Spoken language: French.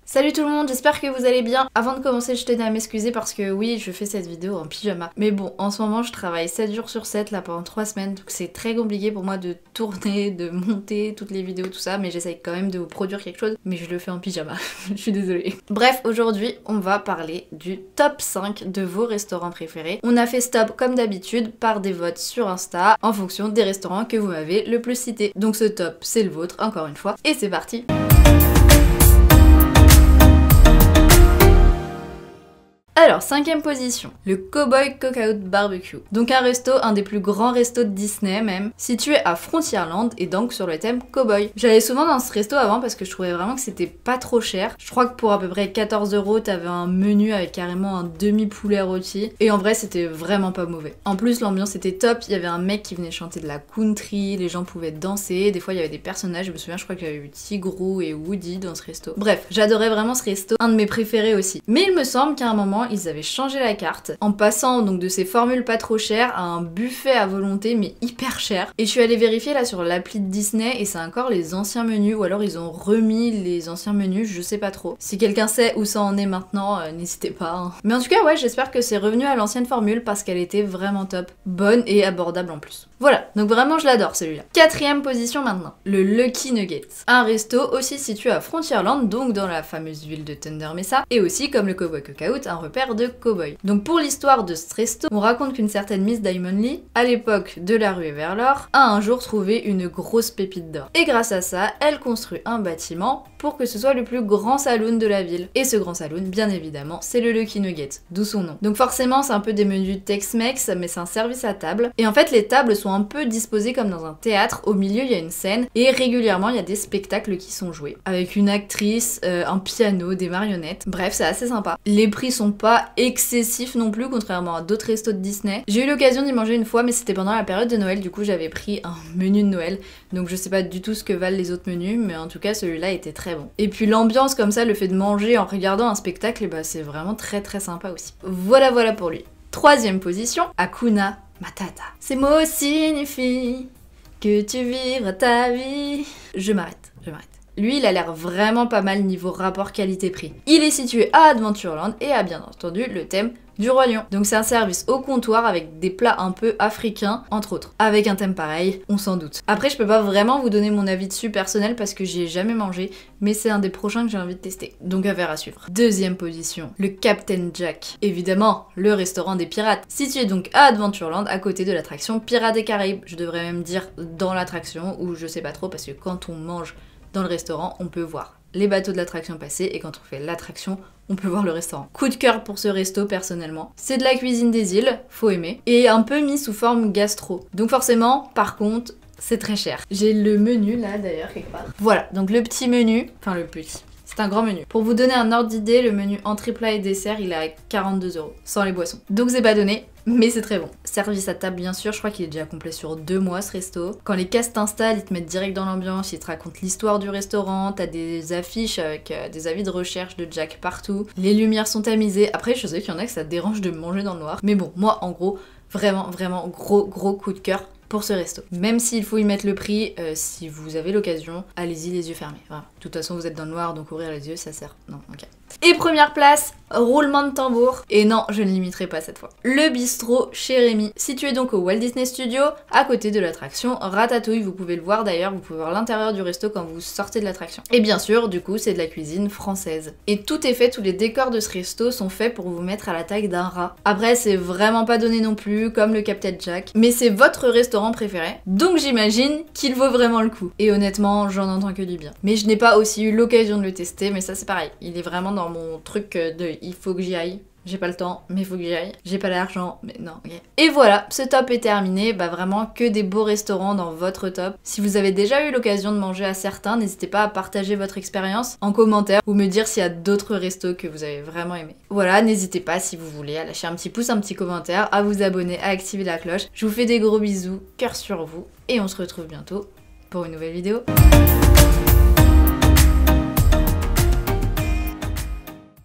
Salut tout le monde, j'espère que vous allez bien. Avant de commencer, je tenais à m'excuser parce que oui, je fais cette vidéo en pyjama. Mais bon, en ce moment, je travaille 7 jours sur 7 là pendant 3 semaines, donc c'est très compliqué pour moi de tourner, de monter toutes les vidéos, tout ça, mais j'essaye quand même de vous produire quelque chose, mais je le fais en pyjama, je suis désolée. Bref, aujourd'hui, on va parler du top 5 de vos restaurants préférés. On a fait stop comme d'habitude par des votes sur Insta en fonction des restaurants que vous m'avez le plus cités. Donc ce top, c'est le vôtre, encore une fois, et c'est parti. Alors, 5ème position, le Cowboy Cookout Barbecue. Donc un resto, un des plus grands restos de Disney même, situé à Frontierland et donc sur le thème cowboy. J'allais souvent dans ce resto avant parce que je trouvais vraiment que c'était pas trop cher. Je crois que pour à peu près 14 €, t'avais un menu avec carrément un demi-poulet rôti. Et en vrai, c'était vraiment pas mauvais. En plus, l'ambiance était top, il y avait un mec qui venait chanter de la country, les gens pouvaient danser, des fois il y avait des personnages, je me souviens, je crois qu'il y avait eu Tigrou et Woody dans ce resto. Bref, j'adorais vraiment ce resto, un de mes préférés aussi. Mais il me semble qu'à un moment, ils avaient changé la carte en passant donc de ces formules pas trop chères à un buffet à volonté mais hyper cher. Et je suis allée vérifier là sur l'appli de Disney et c'est encore les anciens menus ou alors ils ont remis les anciens menus, je sais pas trop. Si quelqu'un sait où ça en est maintenant, n'hésitez pas. Hein. Mais en tout cas ouais, j'espère que c'est revenu à l'ancienne formule parce qu'elle était vraiment top, bonne et abordable en plus. Voilà, donc vraiment je l'adore celui-là. 4ème position maintenant, le Lucky Nuggets. Un resto aussi situé à Frontierland, donc dans la fameuse ville de Thunder Mesa, et aussi comme le Cowboy Cookout, un repère de cowboy. Donc pour l'histoire de ce resto, on raconte qu'une certaine Miss Diamond Lee, à l'époque de la ruée vers l'or, a un jour trouvé une grosse pépite d'or. Et grâce à ça, elle construit un bâtiment pour que ce soit le plus grand saloon de la ville. Et ce grand saloon, bien évidemment, c'est le Lucky Nugget, d'où son nom. Donc forcément, c'est un peu des menus Tex-Mex, mais c'est un service à table. Et en fait, les tables sont un peu disposées comme dans un théâtre. Au milieu, il y a une scène et régulièrement, il y a des spectacles qui sont joués. Avec une actrice, un piano, des marionnettes. Bref, c'est assez sympa. Les prix sont pas excessifs non plus, contrairement à d'autres restos de Disney. J'ai eu l'occasion d'y manger une fois, mais c'était pendant la période de Noël. Du coup, j'avais pris un menu de Noël. Donc je sais pas du tout ce que valent les autres menus, mais en tout cas, celui-là était très bon. Et puis l'ambiance comme ça, le fait de manger en regardant un spectacle, bah, c'est vraiment très sympa aussi. Voilà pour lui. 3ème position, Hakuna Matata. Ces mots signifient que tu vivras ta vie. Je m'arrête. Lui, il a l'air vraiment pas mal niveau rapport qualité-prix. Il est situé à Adventureland et a bien entendu le thème du Roi Lion. Donc c'est un service au comptoir avec des plats un peu africains, entre autres. Avec un thème pareil, on s'en doute. Après, je peux pas vraiment vous donner mon avis dessus personnel parce que j'y ai jamais mangé, mais c'est un des prochains que j'ai envie de tester. Donc affaire à suivre. 2ème position, le Captain Jack. Évidemment, le restaurant des pirates. Situé donc à Adventureland, à côté de l'attraction Pirates des Caraïbes. Je devrais même dire dans l'attraction, ou je sais pas trop, parce que quand on mange dans le restaurant, on peut voir les bateaux de l'attraction passer et quand on fait l'attraction, on peut voir le restaurant. Coup de cœur pour ce resto personnellement. C'est de la cuisine des îles, faut aimer, et un peu mis sous forme gastro. Donc forcément, par contre, c'est très cher. J'ai le menu là d'ailleurs quelque part. Voilà, donc le petit menu, enfin le petit. C'est un grand menu. Pour vous donner un ordre d'idée, le menu entrée plat et dessert, il est à 42 €, sans les boissons. Donc c'est pas donné, mais c'est très bon. Service à table bien sûr, je crois qu'il est déjà complet sur 2 mois ce resto. Quand les castes t'installent, ils te mettent direct dans l'ambiance, ils te racontent l'histoire du restaurant, t'as des affiches avec des avis de recherche de Jack partout. Les lumières sont tamisées. Après je sais qu'il y en a que ça dérange de manger dans le noir. Mais bon, moi en gros, vraiment gros coup de cœur pour ce resto. Même s'il faut y mettre le prix, si vous avez l'occasion, allez-y les yeux fermés. Voilà. De toute façon vous êtes dans le noir, donc ouvrir les yeux ça sert. Non, ok. Et première place, roulement de tambour. Et non, je ne l'imiterai pas cette fois. Le bistrot chez Rémi, situé donc au Walt Disney Studio, à côté de l'attraction Ratatouille. Vous pouvez le voir d'ailleurs, vous pouvez voir l'intérieur du resto quand vous sortez de l'attraction. Et bien sûr, du coup, c'est de la cuisine française. Et tout est fait, tous les décors de ce resto sont faits pour vous mettre à la taille d'un rat. Après, c'est vraiment pas donné non plus, comme le Captain Jack, mais c'est votre restaurant préféré, donc j'imagine qu'il vaut vraiment le coup. Et honnêtement, j'en entends que du bien. Mais je n'ai pas aussi eu l'occasion de le tester, mais ça c'est pareil. Il est vraiment dans mon truc de il faut que j'y aille. J'ai pas le temps, mais il faut que j'y aille. J'ai pas l'argent, mais non, ok. Et voilà, ce top est terminé. Bah vraiment que des beaux restaurants dans votre top. Si vous avez déjà eu l'occasion de manger à certains, n'hésitez pas à partager votre expérience en commentaire ou me dire s'il y a d'autres restos que vous avez vraiment aimés. Voilà, n'hésitez pas si vous voulez à lâcher un petit pouce, un petit commentaire, à vous abonner, à activer la cloche. Je vous fais des gros bisous, cœur sur vous, et on se retrouve bientôt pour une nouvelle vidéo.